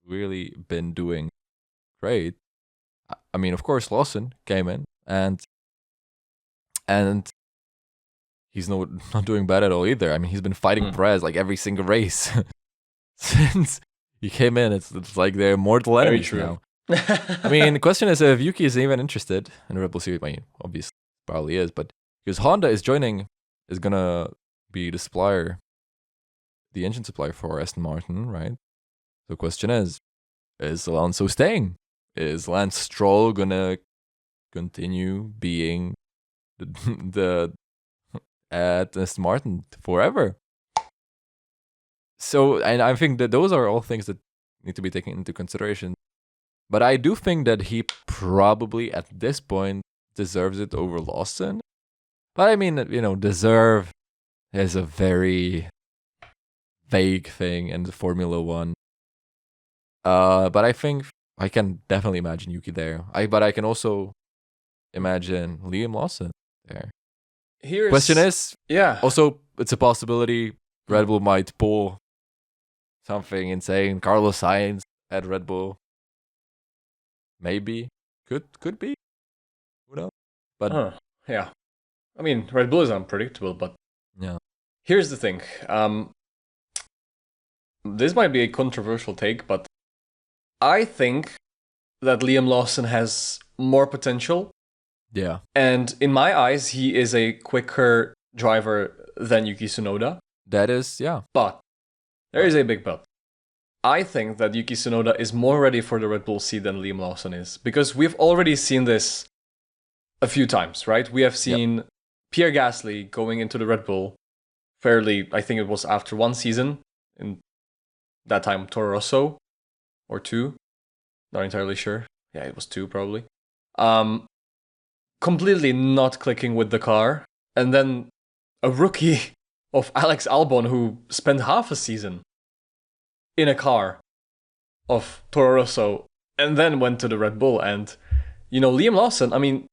really been doing great. I mean, of course, Lawson came in and he's not doing bad at all either. I mean, he's been fighting Mm. Perez like every single race since he came in. It's like they're mortal Very enemies true. now. I mean, the question is if Yuki is even interested in Red Bull Series. I mean, obviously, probably is, but because Honda is gonna be the supplier, the engine supplier for Aston Martin, right? So the question is Alonso staying? Is Lance Stroll gonna continue being the at Aston Martin forever? So, and I think that those are all things that need to be taken into consideration. But I do think that he probably at this point deserves it over Lawson. But I mean, deserve is a very vague thing in the Formula One. But I think I can definitely imagine Yuki there. But I can also imagine Liam Lawson there. Question is, yeah. also it's a possibility Red Bull might pull something insane. Carlos Sainz at Red Bull. Maybe. Could be. Who knows? But yeah. I mean, Red Bull is unpredictable, but yeah. Here's the thing. This might be a controversial take, but I think that Liam Lawson has more potential. Yeah. And in my eyes, he is a quicker driver than Yuki Tsunoda. That is, yeah. But there is a big but. I think that Yuki Tsunoda is more ready for the Red Bull seat than Liam Lawson is. Because we've already seen this a few times, right? We have seen Pierre Gasly going into the Red Bull fairly, I think it was after one season, in that time Toro Rosso, or two, not entirely sure. Yeah, it was two probably. Completely not clicking with the car, and then a rookie of Alex Albon who spent half a season in a car of Toro Rosso and then went to the Red Bull. And, Liam Lawson, I mean,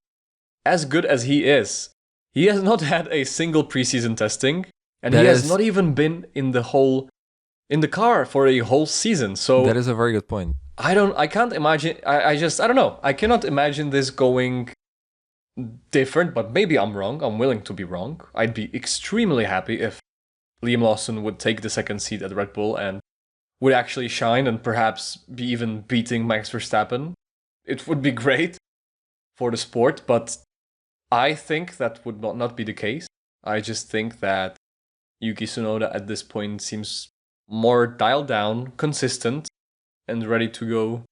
as good as he is, he has not had a single preseason testing, and he has not even been in the car for a whole season. So that is a very good point. I can't imagine. I don't know. I cannot imagine this going different, but maybe I'm wrong. I'm willing to be wrong. I'd be extremely happy if Liam Lawson would take the second seat at Red Bull and would actually shine and perhaps be even beating Max Verstappen. It would be great for the sport, but I think that would not be the case. I just think that Yuki Tsunoda at this point seems more dialed down, consistent, and ready to go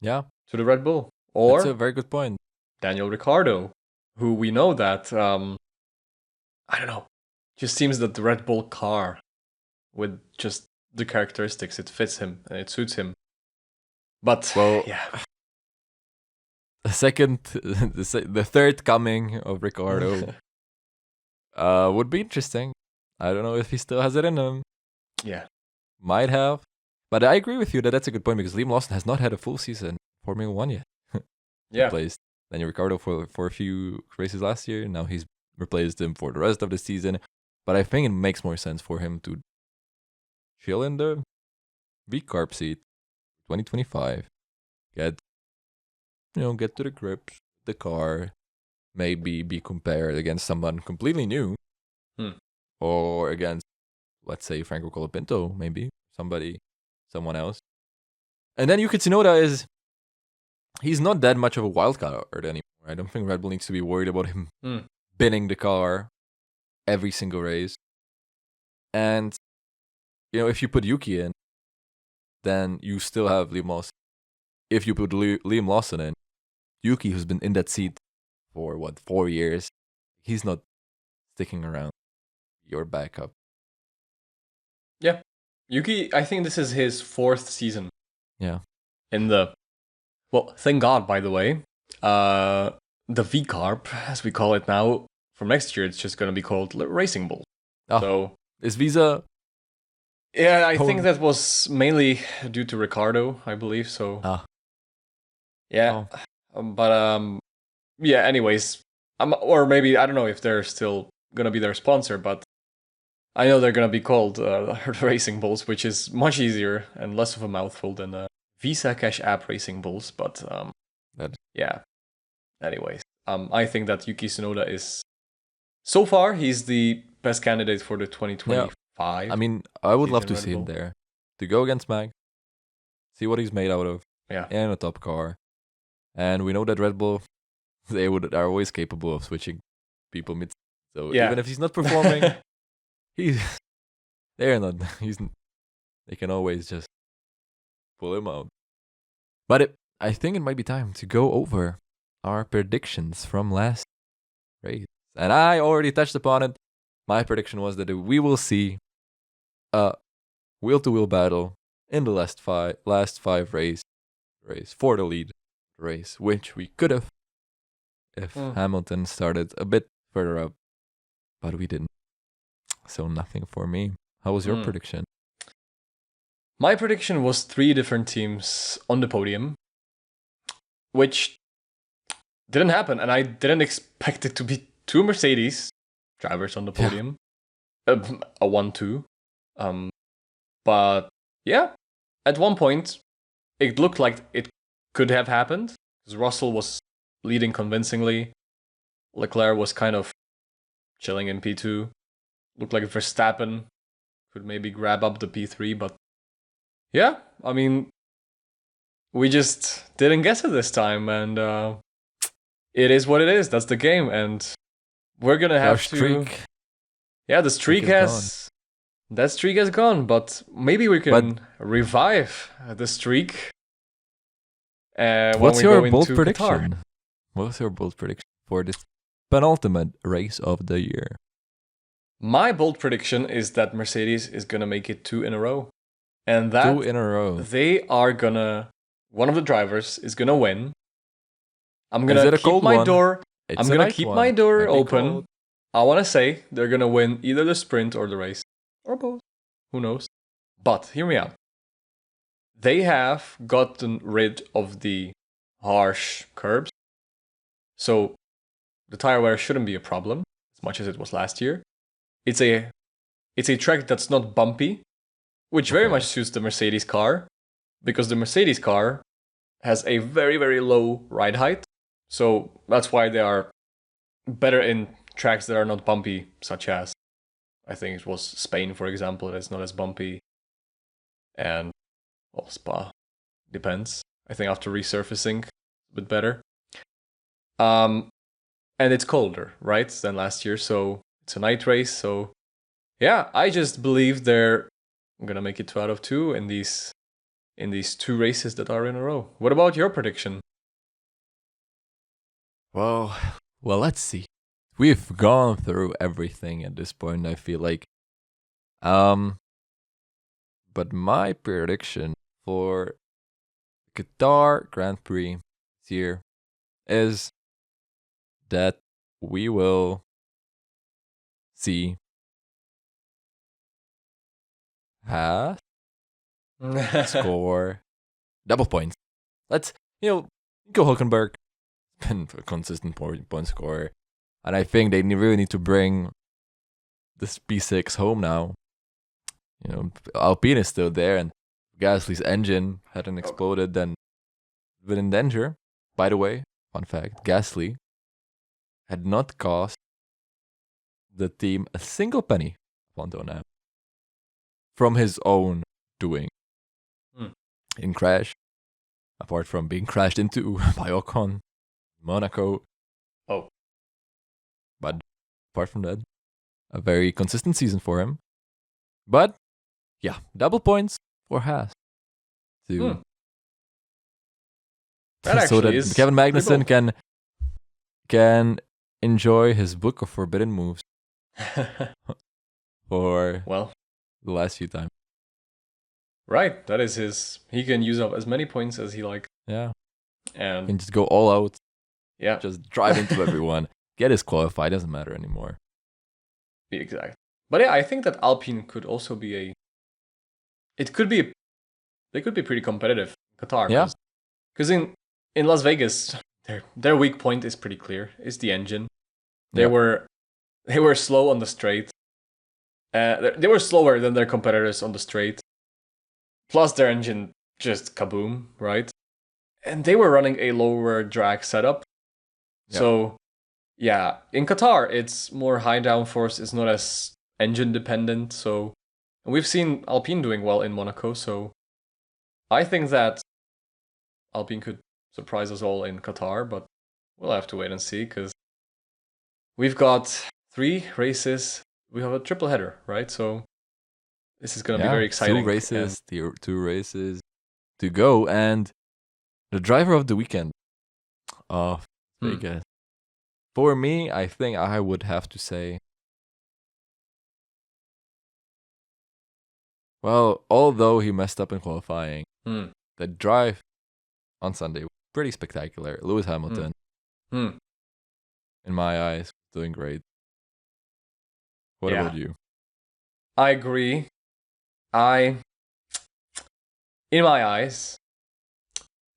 to the Red Bull. Or that's a very good point. Daniel Ricciardo, who we know that, I don't know, just seems that the Red Bull car, with just the characteristics, it fits him and it suits him. But, yeah. The third coming of Ricciardo would be interesting. I don't know if he still has it in him. Yeah. Might have. But I agree with you that that's a good point because Liam Lawson has not had a full season Formula One yet. Yeah. Replaced Daniel Ricciardo for a few races last year. Now he's replaced him for the rest of the season. But I think it makes more sense for him to chill in the V-Carb seat 2025. Get to the grips, the car, maybe be compared against someone completely new. Or against, let's say, Franco Colapinto, maybe. Someone else. And then Yuki Tsunoda he's not that much of a wild card anymore. I don't think Red Bull needs to be worried about him binning the car every single race. And, if you put Yuki in, then you still have Liam Lawson. If you put Liam Lawson in, Yuki, who's been in that seat for, 4 years, he's not sticking around. Your backup. Yeah. Yuki, I think this is his 4th season. Yeah. Thank God, by the way. The V-Carb, as we call it now, from next year, it's just going to be called Racing Bull. Oh, so is Visa? Yeah, I think that was mainly due to Ricciardo, I believe. So yeah, yeah. Anyways, or maybe I don't know if they're still gonna be their sponsor, but I know they're gonna be called Racing Bulls, which is much easier and less of a mouthful than Visa Cash App Racing Bulls. But yeah. Anyways, I think that Yuki Tsunoda is, so far, he's the best candidate for the 2025. I mean, I would love to Red see him Bull. there to go against Mag, see what he's made out of, Yeah. in a top car, and we know that Red Bull, are always capable of switching people mid. So Yeah. even if he's not performing, they can always just pull him out. But I think it might be time to go over our predictions from last race. And I already touched upon it. My prediction was that we will see a wheel-to-wheel battle in the last five race for the lead race, which we could have if Hamilton started a bit further up, but we didn't. So nothing for me. How was your prediction? My prediction was 3 different teams on the podium, which didn't happen, and I didn't expect it to be 2 Mercedes drivers on the podium. A 1-2. But yeah, at one point, it looked like it could have happened, because Russell was leading convincingly. Leclerc was kind of chilling in P2. Looked like Verstappen could maybe grab up the P3, but yeah, I mean, we just didn't guess it this time, and it is what it is. That's the game, and we're gonna have to. Yeah, the streak has. That streak has gone, but maybe we can revive the streak. What's your bold prediction? What's your bold prediction for this penultimate race of the year? My bold prediction is that Mercedes is gonna make it 2 in a row, and that 2 in a row. They are gonna. One of the drivers is gonna win. I'm gonna keep my door. I'm gonna keep my door open. I wanna say they're gonna win either the sprint or the race, or both. Who knows? But hear me out. They have gotten rid of the harsh curbs, so the tire wear shouldn't be a problem as much as it was last year. It's a track that's not bumpy, which very much suits the Mercedes car, because the Mercedes car has a very, very low ride height. So that's why they are better in tracks that are not bumpy, such as, I think it was Spain, for example, that's not as bumpy. And, well, Spa. Depends. I think after resurfacing, a bit better. And it's colder, right, than last year, so it's a night race. So, yeah, I just believe they're gonna make it 2 out of 2 in these 2 races that are in a row. What about your prediction? Well, let's see. We've gone through everything at this point, I feel like. But my prediction for Qatar Grand Prix this year is that we will see Haas score double points. Let's, Nico Hülkenberg been a consistent point scorer, and I think they really need to bring this P6 home now. Alpine is still there, and Gasly's engine hadn't exploded, then been in danger. By the way, fun fact: Gasly had not cost the team a single penny up until now from his own doing. In crash, apart from being crashed into by Ocon, Monaco. But apart from that, a very consistent season for him. But yeah, double points for Haas. So that Kevin Magnussen can enjoy his book of forbidden moves for the last few times. Right, that is his. He can use up as many points as he likes. Yeah, and can just go all out. Yeah, just drive into everyone. Get disqualified, doesn't matter anymore. Exactly. But yeah, I think that Alpine could also be they could be pretty competitive in Qatar. Yeah. Because in Las Vegas, their weak point is pretty clear. It's the engine. They were slow on the straight. They were slower than their competitors on the straight. Plus their engine just kaboom, right? And they were running a lower drag setup. Yeah. So, yeah, in Qatar, it's more high downforce. It's not as engine dependent. So, and we've seen Alpine doing well in Monaco. So, I think that Alpine could surprise us all in Qatar, but we'll have to wait and see because we've got 3 races. We have a triple header, right? So, this is going to be very exciting. 2 races, 2 races to go, and the driver of the weekend of Vegas. For me, I think I would have to say, well, although he messed up in qualifying, the drive on Sunday was pretty spectacular. Lewis Hamilton, in my eyes, doing great. What about you? I agree. In my eyes,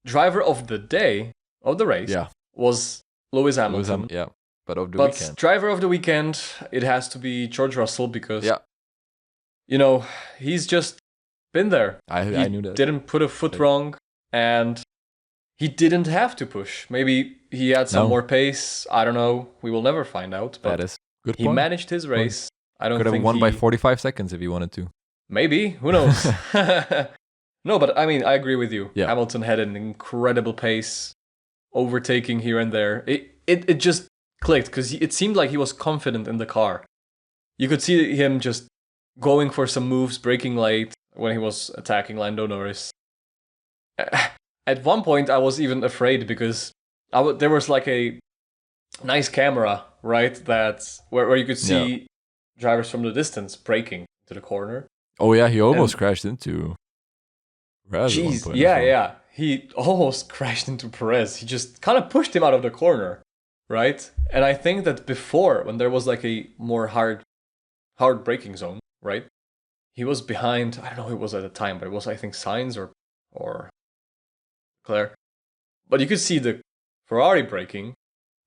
driver of the day of the race was Lewis Hamilton. But of the weekend. Driver of the weekend, it has to be George Russell because, he's just been there. I knew that. Didn't put a foot wrong, and he didn't have to push. Maybe he had some more pace. I don't know. We will never find out. But that is good. He managed his race. I don't could think have won by 45 seconds if he wanted to. Maybe. Who knows? No, but I mean, I agree with you. Yeah. Hamilton had an incredible pace, overtaking here and there. It just clicked because it seemed like he was confident in the car. You could see him just going for some moves, braking late when he was attacking Lando Norris. At one point, I was even afraid because there was like a nice camera, right? That's where you could see drivers from the distance braking to the corner. Oh yeah, he almost crashed into Perez. Jeez, yeah. He almost crashed into Perez. He just kind of pushed him out of the corner, right? And I think that before, when there was like a more hard braking zone, right? He was behind, I don't know who it was at the time, but it was, I think, Sainz or Leclerc. But you could see the Ferrari braking,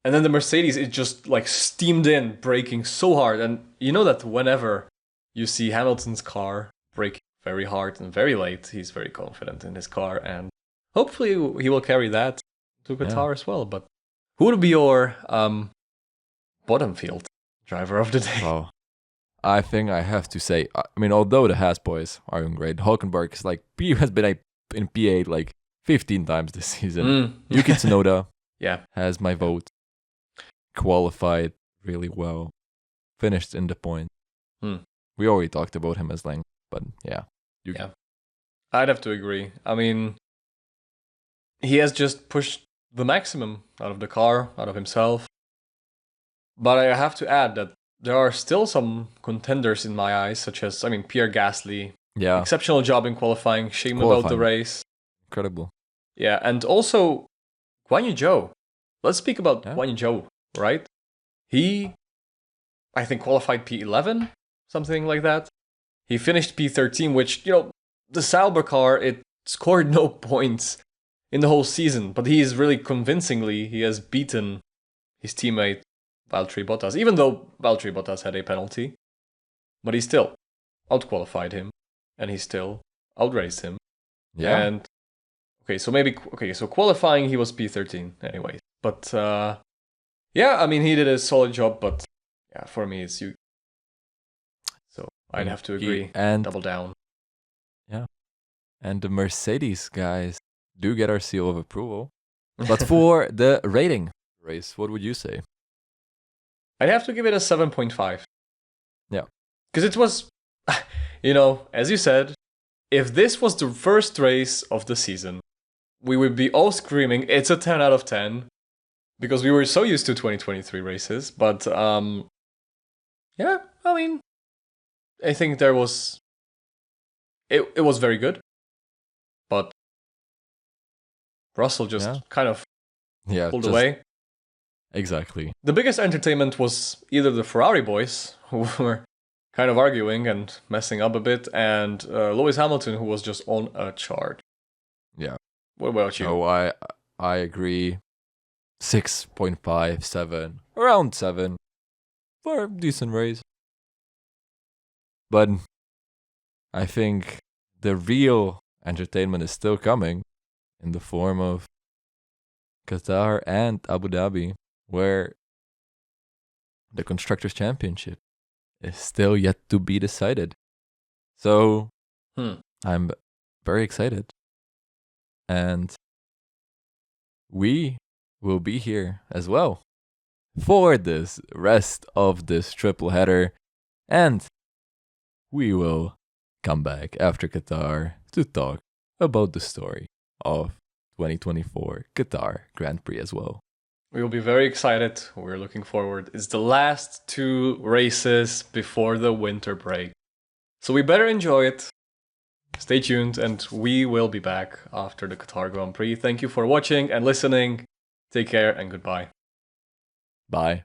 and then the Mercedes, it just like steamed in, braking so hard. And you know that whenever you see Hamilton's car braking very hard and very late, he's very confident in his car, and hopefully he will carry that to Qatar as well. But who would be your bottom field driver of the day? Oh, I think I have to say, I mean, although the Haas boys are doing great, Hulkenberg is like, has been in P8 like 15 times this season. Yuki Tsunoda has my vote. Qualified really well. Finished in the point. We already talked about him as length, but Yuki. Yeah. I'd have to agree. I mean, he has just pushed the maximum out of the car, out of himself. But I have to add that there are still some contenders in my eyes, such as, Pierre Gasly. Yeah. Exceptional job in qualifying. Shame about the race. Incredible. Yeah, and also Guan Yu Zhou. Let's speak about Guan Yu Zhou, right? He, I think, qualified P11, something like that. He finished P13, which, the Sauber car, it scored no points in the whole season, but he has beaten his teammate Valtteri Bottas, even though Valtteri Bottas had a penalty. But he still outqualified him, and he still outraced him. Yeah. And, so qualifying, he was P13 anyway. But, he did a solid job, but, for me, it's you. So, I'd have to agree and double down. Yeah. And the Mercedes guys do get our seal of approval. But for the rating race, what would you say? I'd have to give it a 7.5. Yeah. Because it was, as you said, if this was the first race of the season, we would be all screaming, it's a 10 out of 10. Because we were so used to 2023 races. But, I think there was... It was very good. But Russell just kind of pulled away. Exactly. The biggest entertainment was either the Ferrari boys, who were kind of arguing and messing up a bit, and Lewis Hamilton, who was just on a chart. Yeah. What about you? Oh, I agree. 6.5, 7, around 7 for a decent race. But I think the real entertainment is still coming in the form of Qatar and Abu Dhabi, where the Constructors' Championship is still yet to be decided. So I'm very excited. And we will be here as well for this rest of this triple header. And we will come back after Qatar to talk about the story of 2024 Qatar Grand Prix as well. We will be very excited. We're looking forward. It's the last 2 races before the winter break. So we better enjoy it. Stay tuned, and we will be back after the Qatar Grand Prix. Thank you for watching and listening. Take care and goodbye. Bye.